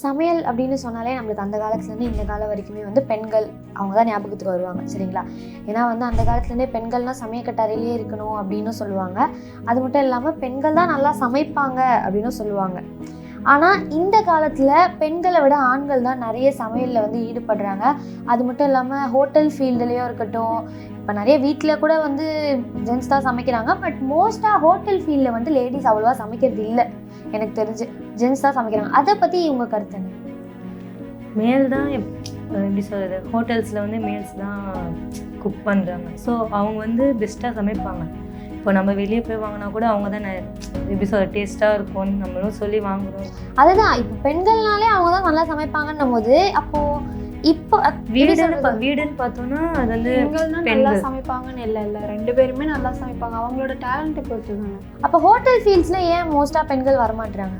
சமையல் அப்படின்னு சொன்னாலே நம்மளுக்கு அந்த காலத்துலேருந்து இந்த காலம் வரைக்குமே வந்து பெண்கள் அவங்க தான் ஞாபகத்துக்கு வருவாங்க, சரிங்களா? ஏன்னா வந்து அந்த காலத்துலேருந்தே பெண்கள்னால் சமையக்கட்டறையிலே இருக்கணும் அப்படின்னு சொல்லுவாங்க. அது மட்டும் இல்லாமல் பெண்கள் தான் நல்லா சமைப்பாங்க அப்படின்னு சொல்லுவாங்க. ஆனால் இந்த காலத்தில் பெண்களை விட ஆண்கள் தான் நிறைய சமையலில் வந்து ஈடுபடுறாங்க. அது மட்டும் இல்லாமல் ஹோட்டல் ஃபீல்டுலேயோ இருக்கட்டும், இப்போ நிறைய வீட்டில் கூட வந்து ஜென்ட்ஸ் தான் சமைக்கிறாங்க. பட் மோஸ்ட்டாக ஹோட்டல் ஃபீல்டில் வந்து லேடிஸ் அவ்வளோவா சமைக்கிறது இல்லை, எனக்கு தெரிஞ்சு ஜென்ட்ஸ் தான் சமைக்கிறாங்க. அதை பற்றி இவங்க கருத்து என்ன? மேல் தான் எப்படி சொல்கிறது, ஹோட்டல்ஸில் வந்து மேல்ஸ் தான் குக் பண்ணுறாங்க. ஸோ அவங்க வந்து பெஸ்ட்டாக சமைப்பாங்க. இப்போ நம்ம வெளியே போய் வாங்கினா கூட அவங்க தான் எப்படி சொல்ற டேஸ்ட்டாக இருக்கும்னு நம்மளும் சொல்லி வாங்குறோம். அதுதான் இப்போ பெண்கள்னாலே அவங்க தான் நல்லா சமைப்பாங்கன்னும் போது அப்போது இப்போ வீடுன்னு பார்த்தோன்னா அது வந்து நல்லா சமைப்பாங்கன்னு இல்லை ரெண்டு பேருமே நல்லா சமைப்பாங்க, அவங்களோட டேலண்ட்டை பொறுத்து தானே. அப்போ ஹோட்டல் ஃபீல்ட்ஸில் ஏன் மோஸ்ட்டாக பெண்கள் வரமாட்டுறாங்க?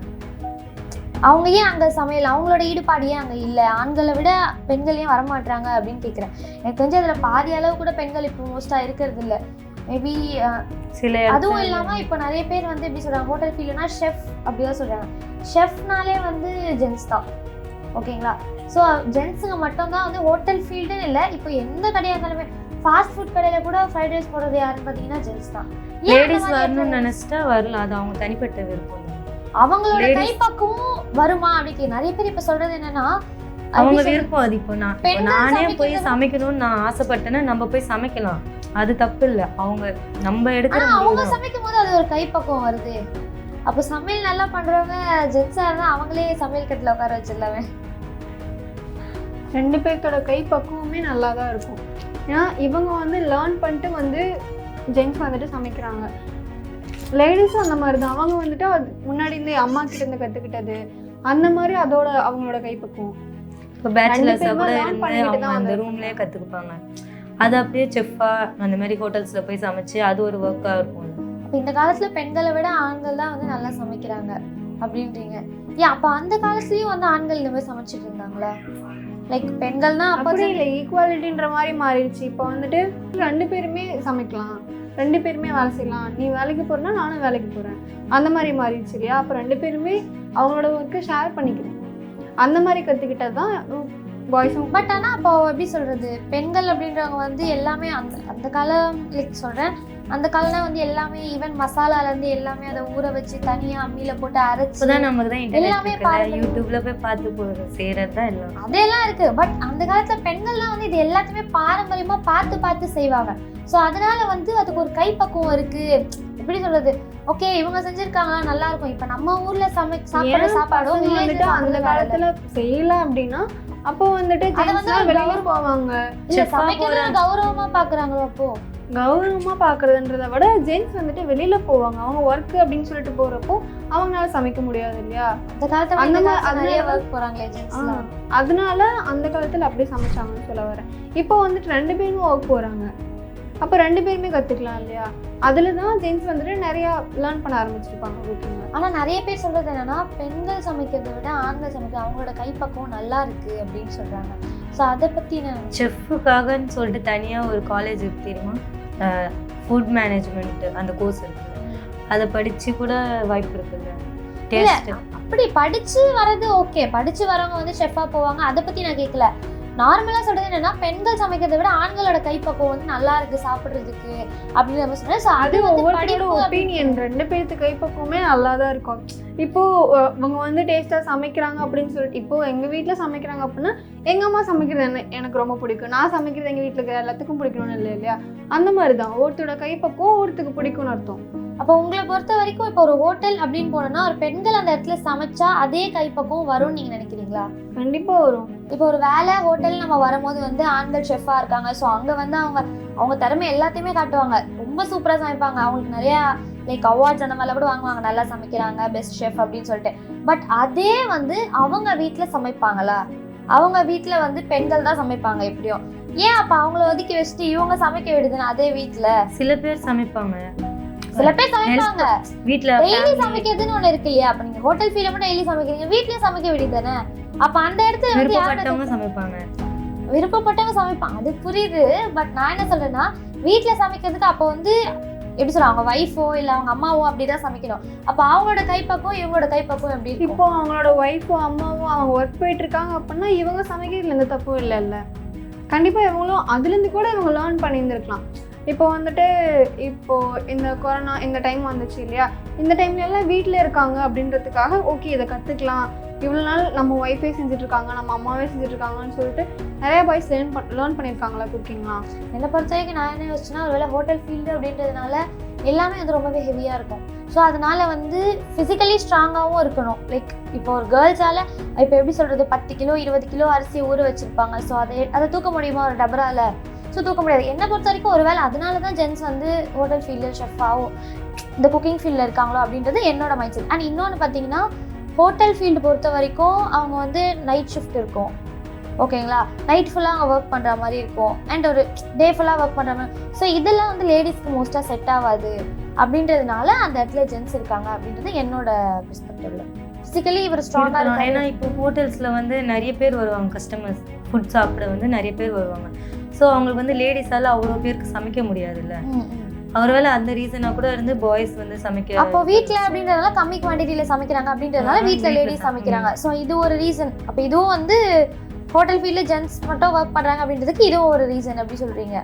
அவங்க ஏன் அங்கே சமையல் அவங்களோட ஈடுபாடு ஏன் அங்கே இல்லை? ஆண்களை விட பெண்கள் ஏன் வரமாட்டுறாங்க அப்படின்னு கேட்குறேன். எனக்கு தெரிஞ்சு அதில் பாதி அளவு கூட பெண்கள் இப்போ மோஸ்ட்டாக இருக்கிறது இல்லை. மேபி சில அதுவும் இல்லாமல் இப்போ நிறைய பேர் வந்து எப்படி சொல்கிறாங்க, ஹோட்டல் ஃபீல்டுனா ஷெஃப் அப்படிதான் சொல்கிறாங்க. ஷெஃப்னாலே வந்து ஜென்ட்ஸ் தான், ஓகேங்களா? ஸோ ஜென்ஸுங்க மட்டும்தான் வந்து ஹோட்டல் ஃபீல்டுன்னு இல்லை, இப்போ எந்த கடையாக இருந்தாலுமே ஃபாஸ்ட் ஃபுட் கடையில் கூட ஃப்ரைட் ரைஸ் போடுறது யாருன்னு பார்த்தீங்கன்னா ஜென்ட்ஸ் தான். லேடிஸ் வரணும்னு நினச்சிட்டா வரல, அது அவங்க தனிப்பட்ட விருப்பம். அவங்களோட கைப்பக்குவம் வருமா அப்படின்னு நிறைய பேர் இப்போ சொல்றது என்னன்னா அவங்க விருப்பம். அது இப்போ நானே போய் சமைக்கணும்னு நான் ஆசைப்பட்டேன்னா நம்ம போய் சமைக்கலாம், அது தப்பு இல்லை. அவங்க நம்ம எடுக்கிற அவங்க சமைக்கும் போது அது ஒரு கைப்பக்குவம் வருது. அப்போ சமையல் நல்லா பண்றவங்க ஜென்ஸா இருந்தா அவங்களே சமையல் கட்டில உட்கார வச்சிடலாமே. ரெண்டு பேர்த்தோட கைப்பக்குவமே நல்லா தான் இருக்கும். ஏன்னா இவங்க வந்து லேர்ன் பண்ணிட்டு வந்து ஜென்ஸ் வந்துட்டு சமைக்கிறாங்க. லேடிஸும் அந்த மாதிரி தான், அவங்க வந்துட்டு முன்னாடி இருந்து அம்மா கிட்ட இருந்து கற்றுக்கிட்டது அந்த மாதிரி அதோட அவங்களோட கைப்பக்குவம். இப்போ பேச்சுலர்ஸாக கூட இருந்து அவங்க அந்த ரூம்லேயே கற்றுக்குப்பாங்க. அது அப்படியே செஃப்பாக அந்த மாதிரி ஹோட்டல்ஸில் போய் சமைச்சு அது ஒரு ஒர்க்காக இருக்கும். அப்போ இந்த காலத்தில் பெண்களை விட ஆண்கள் தான் வந்து நல்லா சமைக்கிறாங்க அப்படின்றீங்க. ஏன் அப்போ அந்த காலத்துலேயும் வந்து ஆண்கள் இந்த மாதிரி சமைச்சிட்டு இருந்தாங்களா? லைக் பெண்கள் தான் அப்படி இல்லை, ஈக்குவாலிட்டின்ற மாதிரி மாறிடுச்சு. இப்போ வந்துட்டு ரெண்டு பேருமே சமைக்கலாம், ரெண்டு பேருமே வேலை செய்யலாம். நீ வேலைக்கு போகிறனா நானும் வேலைக்கு போகிறேன், அந்த மாதிரி மாறிடுச்சு இல்லையா? அப்போ ரெண்டு பேருமே அவங்களோட ஒர்க்கை ஷேர் பண்ணிக்கிறேன். அந்த மாதிரி கற்றுக்கிட்டது தான் பாய்ஸும். பட் ஆனால் அப்போ எப்படி சொல்கிறது, பெண்கள் அப்படின்றவங்க வந்து எல்லாமே அந்த காலம் லைக் சொல்கிறேன், அந்த காலம்னா வந்து எல்லாமே ஈவன் மசாலாலேருந்து எல்லாமே அதை ஊற வச்சு தனியாக அம்மியில் போட்டு அரைச்சி தான் நமக்கு தான் எல்லாமே யூடியூப்ல போய் பார்த்து செய்கிறது தான் எல்லாம் அதெல்லாம் இருக்குது. பட் அந்த காலத்தில் பெண்கள்லாம் வந்து இது எல்லாத்தையுமே பாரம்பரியமாக பார்த்து செய்வாங்க. ஸோ அதனால வந்து அதுக்கு ஒரு கைப்பக்குவம் இருக்குது. எப்படி சொல்கிறது, ஓகே இவங்க செஞ்சுருக்காங்க நல்லா இருக்கும். இப்போ நம்ம ஊரில் சாப்பிட்ற சாப்பாடும் வந்துட்டு அந்த காலத்தில் செய்யல அப்படின்னா அப்போ வந்துட்டு வெளியில போவாங்க. கௌரவமா பாக்குறாங்களோ? அப்போ கௌரவமா பாக்குறதுன்றத விட ஜென்ஸ் வந்துட்டு வெளியில போவாங்க, அவங்க ஒர்க் அப்படின்னு சொல்லிட்டு போறப்போ அவங்களால சமைக்க முடியாது இல்லையா? அந்த காலத்துல அதனால அந்த காலத்துல அப்படியே சமைச்சாங்கன்னு சொல்ல வரேன். இப்போ வந்துட்டு ரெண்டு பேருமே ஒர்க் போறாங்க, அப்போ ரெண்டு பேருமே கத்துக்கலாம் இல்லையா? அதுலதான் ஜென்ஸ் வந்துட்டு நிறைய லேர்ன் பண்ண ஆரம்பிச்சிருப்பாங்க. ஓகேங்க. ஆனா நிறைய பேர் சொல்றது என்னன்னா பெண்கள் சமைக்கிறதை விட ஆண்கள் சமைக்க அவங்களோட கைப்பக்குவம் நல்லா இருக்கு அப்படின்னு சொல்றாங்க. ஸோ அதை பத்தி நான் செஃப்புக்காகன்னு சொல்லிட்டு தனியா ஒரு காலேஜ் இருக்கு தெரியுமா, ஃபுட் மேனேஜ்மெண்ட் அந்த கோர்ஸ் இருக்கு, அதை படிச்சு கூட வாய்ப்பு இருக்குல்ல. அப்படி படிச்சு வர்றது ஓகே, படிச்சு வரவங்க வந்து ஷெஃபா போவாங்க, அதை பத்தி நான் கேட்கல. நார்மலாக சொல்கிறது என்னன்னா பெண்கள் சமைக்கிறதை விட ஆண்களோட கைப்பக்குவம் வந்து நல்லா இருக்கு சாப்பிட்றதுக்கு அப்படின்னு நம்ம சொன்னேன். ஸோ அது ஒவ்வொருத்தரோட ஒப்பீனியன். ரெண்டு பேருக்கு கைப்பக்குவமே நல்லா தான் இருக்கும். இப்போ அவங்க வந்து டேஸ்ட்டாக சமைக்கிறாங்க அப்படின்னு சொல்லிட்டு, இப்போ எங்கள் வீட்டில் சமைக்கிறாங்க அப்படின்னா எங்கள் அம்மா சமைக்கிறது எனக்கு ரொம்ப பிடிக்கும், நான் சமைக்கிறது எங்கள் வீட்டில் இருக்கிற எல்லாத்துக்கும் பிடிக்கணும்னு இல்லை இல்லையா? அந்த மாதிரி தான் ஒருத்தரோட கைப்பக்குவம் ஒருத்தருக்கு பிடிக்கும்னு அர்த்தம். அப்போ உங்களை பொறுத்த வரைக்கும் இப்போ ஒரு ஹோட்டல் அப்படின்னு போனோம்னா ஒரு பெண்கள் அந்த இடத்துல சமைச்சா அதே கைப்பக்குவம் வரும்னு நீங்கள் நினைக்கிறீங்களா? கண்டிப்பாக வரும். இப்போ ஒரு வேலை ஹோட்டல் நம்ம வரும்போது வந்து ஆண்கள் ஷெஃபாக இருக்காங்க. ஸோ அங்கே வந்து அவங்க திறமை எல்லாத்தையுமே காட்டுவாங்க, ரொம்ப சூப்பராக சமைப்பாங்க, அவங்களுக்கு நிறையா லைக் அவார்ட்ஸ் அந்த மாதிரிலாம் கூட வாங்குவாங்க, நல்லா சமைக்கிறாங்க பெஸ்ட் ஷெஃப் அப்படின்னு சொல்லிட்டு. பட் அதே வந்து அவங்க வீட்டில் சமைப்பாங்களா? அவங்க வீட்டில் வந்து பெண்கள் தான் சமைப்பாங்க எப்படியும். ஏன் அப்போ அவங்கள ஒதுக்கி வச்சுட்டு இவங்க சமைக்க விடுதுன்னு அதே வீட்டில் சில பேர் சமைப்பாங்க, சில பேர் சமைப்பாங்க. வீட்ல டெய்லி சமைக்கிறதுன்னு ஒண்ணு இருக்கு இல்லையா? அப்ப நீங்க ஹோட்டல் ஃபீல்ல மட்டும் டெய்லி சமைக்கிறீங்க, வீட்லயே சமைக்க வேண்டியதானே? அப்ப அந்த இடத்துல விருப்பப்பட்டவங்க சமைப்பாங்க, விருப்பப்பட்டவங்க சமைப்பாங்க, அது புரியுது. பட் நான் என்ன சொல்றேன்னா வீட்ல சமைக்கிறதுக்கு அப்போ வந்து எப்படி சொல்ல அவங்க ஒய்ஃபோ இல்லை அவங்க அம்மாவோ அப்படி தான் சமைக்கணும். அப்போ அவங்களோட கைப்பக்கம் இவங்களோட கைப்பக்கம் எப்படி இருக்கும்? இப்போ அவங்களோட ஒய்ஃபும் அம்மாவும் அவங்க ஒர்க் போயிட்டு இருக்காங்க அப்படின்னா இவங்க சமைக்கிறதுல எந்த தப்பும் இல்லைல்ல. கண்டிப்பாக இவங்களும் அதுலேருந்து கூட இவங்க லேர்ன் பண்ணியிருந்துருக்கலாம். இப்போ வந்துட்டு இப்போ இந்த கொரோனா இந்த டைம் வந்துச்சு இல்லையா, இந்த டைம்லலாம் வீட்டில் இருக்காங்க அப்படின்றதுக்காக ஓகே இதை கற்றுக்கலாம், இவ்வளோ நாள் நம்ம ஒய்ஃபே செஞ்சுட்ருக்காங்க நம்ம அம்மாவே செஞ்சுட்ருக்காங்கன்னு சொல்லிட்டு நிறையா பாய்ஸ் லேர்ன் பண்ணியிருக்காங்களா குக்கிங்லாம்? என்னை பொறுத்த வரைக்கும் நான் என்ன யோசிச்சுன்னா, ஒருவேளை ஹோட்டல் ஃபீல்டு அப்படின்றதுனால எல்லாமே வந்து ரொம்பவே ஹெவியாக இருக்கும். ஸோ அதனால வந்து ஃபிசிக்கலி ஸ்ட்ராங்காகவும் இருக்கணும். லைக் இப்போ ஒரு கேர்ள்ஸால் இப்போ எப்படி சொல்கிறது 10 கிலோ 20 கிலோ அரிசி ஊற வச்சுருப்பாங்க. ஸோ அதை தூக்க முடியுமா ஒரு டபராவில்? ஸோ தூக்க முடியாது. என்னை பொறுத்த வரைக்கும் ஒருவேளை அதனால தான் ஜென்ஸ் வந்து ஹோட்டல் ஃபீல்டில் ஷெஃபாகவும் இந்த குக்கிங் ஃபீல்டில் இருக்காங்களோ அப்படின்றது என்னோட மைண்ட் செட். அண்ட் இன்னொன்று பார்த்தீங்கன்னா, ஹோட்டல் ஃபீல்டு பொறுத்த வரைக்கும் அவங்க வந்து நைட் ஷிஃப்ட் இருக்கும், ஓகேங்களா? நைட் ஃபுல்லாக அவங்க ஒர்க் பண்ணுற மாதிரி இருக்கும் அண்ட் ஒரு டே ஃபுல்லாக ஒர்க் பண்ணுற மாதிரி. ஸோ இதெல்லாம் வந்து லேடிஸ்க்கு மோஸ்ட்டாக செட் ஆகாது அப்படின்றதுனால அந்த இடத்துல ஜென்ஸ் இருக்காங்க அப்படின்றது என்னோட பெர்ஸ்பெக்டிவ்ல. ஃபிசிக்கலி இவர் ஸ்ட்ராங்காக இருக்காங்க. ஏன்னா இப்போ ஹோட்டல்ஸில் வந்து நிறைய பேர் வருவாங்க, கஸ்டமர்ஸ் ஃபுட் சாப்பிட வந்து நிறைய பேர் வருவாங்க. ஸோ அவங்களுக்கு வந்து லேடிஸால் அவ்வளோ பேருக்கு சமைக்க முடியாதுல்ல. ஒருவேளை அந்த ரீசனாக கூட இருந்து பாய்ஸ் வந்து சமைக்க, அப்போ வீட்டில் அப்படின்றதுனால கம்மி குவான்டிட்டியில் சமைக்கிறாங்க அப்படின்றதுனால வீட்டில் லேடிஸ் சமைக்கிறாங்க. ஸோ இது ஒரு ரீசன். அப்போ இதுவும் வந்து ஹோட்டல் ஃபீல்டில் ஜென்ஸ் மட்டும் ஒர்க் பண்ணுறாங்க அப்படின்றதுக்கு இதுவும் ஒரு ரீசன் அப்படி சொல்கிறீங்க?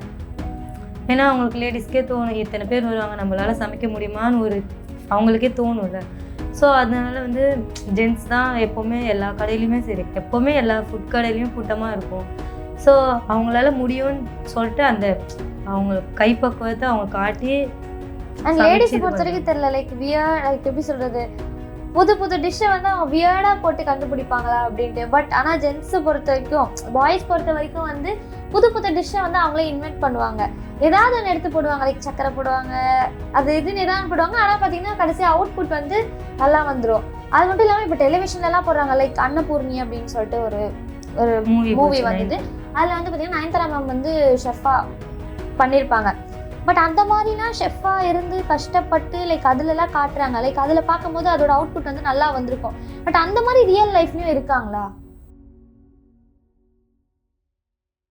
ஏன்னா அவங்களுக்கு லேடிஸ்க்கே தோணும் இத்தனை பேர் வருவாங்க நம்மளால சமைக்க முடியுமான்னு ஒரு அவங்களுக்கே தோணும்ல. ஸோ அதனால வந்து ஜென்ஸ் தான் எப்போவுமே எல்லா கடையிலையுமே சரி, எப்போவுமே எல்லா ஃபுட் கடையிலையும் கூட்டமாக இருக்கும். ஸோ அவங்களால முடியும்னு சொல்லிட்டு அந்த அவங்க கைப்பக்குவத்தை அவங்க காட்டி. அண்ட் லேடிஸை பொறுத்த வரைக்கும் தெரியல, லைக் லைக் எப்படி சொல்கிறது, புது புது டிஷ்ஷை வந்து அவங்க வியர்டாக போட்டு கண்டுபிடிப்பாங்களா அப்படின்ட்டு. பட் ஆனால் ஜென்ஸை பொறுத்த வரைக்கும் பாய்ஸ் பொறுத்த வரைக்கும் வந்து புது புது டிஷ்ஷை வந்து அவங்களே இன்வென்ட் பண்ணுவாங்க. ஏதாவது ஒன்று எடுத்து போடுவாங்க, லைக் சக்கரை போடுவாங்க, அது இதுன்னு ஏதாவது போடுவாங்க. ஆனால் பார்த்தீங்கன்னா கடைசி அவுட்புட் வந்து நல்லா வந்துடும். அது மட்டும் இல்லாமல் இப்போ டெலிவிஷன்லலாம் போடுறாங்க, லைக் அன்னபூர்ணி அப்படின்னு சொல்லிட்டு ஒரு மூவி வந்துட்டு அதில் வந்து பார்த்தீங்கன்னா நயன்தாரா மேம் வந்து ஷெஃபாக பண்ணியிருப்பாங்க. பட் அந்த மாதிரிலாம் ஷெஃபாக இருந்து கஷ்டப்பட்டு லைக் அதுலலாம் காட்டுறாங்க. லைக் அதில் பார்க்கும்போது அதோட அவுட்புட் வந்து நல்லா வந்திருக்கும். பட் அந்த மாதிரி ரியல் லைஃப்லையும் இருக்காங்களா?